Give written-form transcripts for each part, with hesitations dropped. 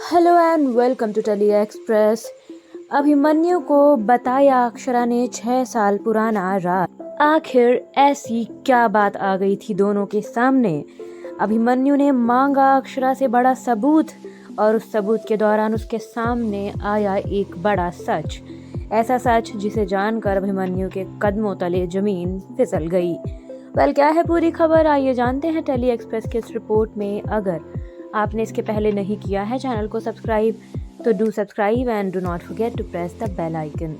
Hello and welcome to Tele Express. Abhimanyu को बताया अक्षरा ने 6 साल पुराना राज। आखिर ऐसी क्या बात आ गई थी दोनों के सामने। अभिमन्यु ने मांगा अक्षरा से बड़ा सबूत और उस सबूत के दौरान उसके सामने आया एक बड़ा सच, ऐसा सच जिसे जानकर अभिमन्यु के कदमों तले जमीन फिसल गई। क्या है पूरी खबर, आइए जानते हैं टेली एक्सप्रेस की इस रिपोर्ट में। अगर आपने इसके पहले नहीं किया है चैनल को सब्सक्राइब तो do subscribe and do not forget to press the bell icon.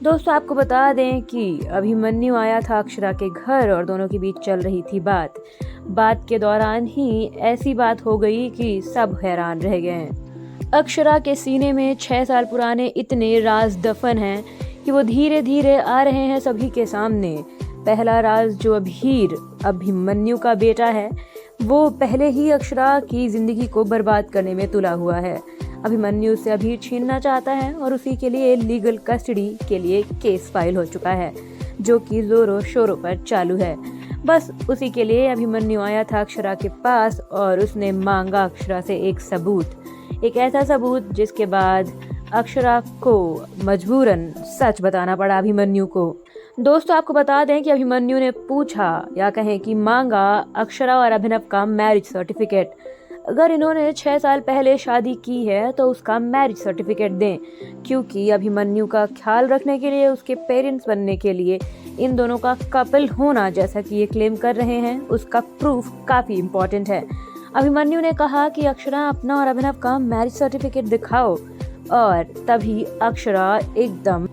दोस्तों, आपको बता दें कि अभिमन्यु आया था अक्षरा के घर और दोनों के बीच चल रही थी बात के दौरान ही ऐसी बात हो गई कि सब हैरान रह गए। अक्षरा के सीने में 6 साल पुराने इतने राज दफन हैं कि वो धीरे धीरे आ रहे हैं सभी के सामने। पहला राज जो अभिमन्यु का बेटा है, वो पहले ही अक्षरा की जिंदगी को बर्बाद करने में तुला हुआ है। अभिमन्यु से अभीर छीनना चाहता है और उसी के लिए लीगल कस्टडी के लिए केस फाइल हो चुका है, जो कि जोरों शोरों पर चालू है। बस उसी के लिए अभिमन्यु आया था अक्षरा के पास और उसने मांगा अक्षरा से एक सबूत, एक ऐसा सबूत जिसके बाद अक्षरा को मजबूरन सच बताना पड़ा अभिमन्यु को। दोस्तों, आपको बता दें कि अभिमन्यु ने पूछा या कहें कि मांगा अक्षरा और अभिनव का मैरिज सर्टिफिकेट। अगर इन्होंने 6 साल पहले शादी की है तो उसका मैरिज सर्टिफिकेट दें, क्योंकि अभिमन्यु का ख्याल रखने के लिए, उसके पेरेंट्स बनने के लिए इन दोनों का कपल होना, जैसा कि ये क्लेम कर रहे हैं, उसका प्रूफ काफ़ी इम्पोर्टेंट है। अभिमन्यु ने कहा कि अक्षरा अपना और अभिनव का मैरिज सर्टिफिकेट दिखाओ, और तभी अक्षरा एकदम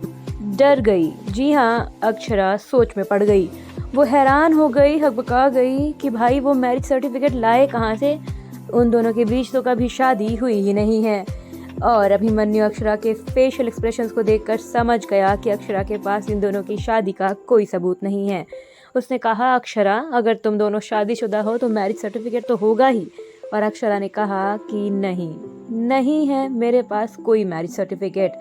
डर गई। जी हाँ, अक्षरा सोच में पड़ गई। वो हैरान हो गई, हकबका गई कि भाई वो मैरिज सर्टिफिकेट लाए कहाँ से। उन दोनों के बीच तो कभी शादी हुई ही नहीं है। और अभिमन्यु अक्षरा के फेशियल एक्सप्रेशंस को देखकर समझ गया कि अक्षरा के पास इन दोनों की शादी का कोई सबूत नहीं है। उसने कहा, अक्षरा, अगर तुम दोनों शादीशुदा हो तो मैरिज सर्टिफिकेट तो होगा ही। और अक्षरा ने कहा कि नहीं है मेरे पास कोई मैरिज सर्टिफिकेट।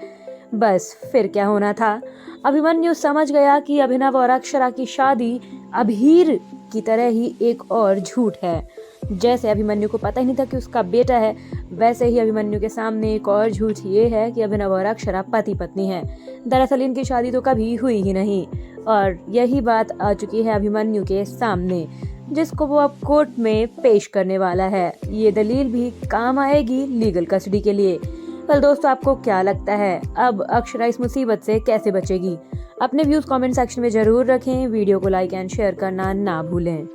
बस फिर क्या होना था। अभिमन्यु समझ गया कि अभिनव और अक्षरा की शादी अभीर की तरह ही एक और झूठ है। जैसे अभिमन्यु को पता ही नहीं था कि उसका बेटा है, वैसे ही अभिमन्यु के सामने एक और झूठ ये है कि अभिनव और अक्षरा पति पत्नी हैं। दरअसल इनकी शादी तो कभी हुई ही नहीं, और यही बात आ चुकी है अभिमन्यु के सामने, जिसको वो अब कोर्ट में पेश करने वाला है। ये दलील भी काम आएगी लीगल कस्टडी के लिए। दोस्तों, आपको क्या लगता है, अब अक्षरा इस मुसीबत से कैसे बचेगी? अपने व्यूज कमेंट सेक्शन में जरूर रखें। वीडियो को लाइक एंड शेयर करना ना भूलें।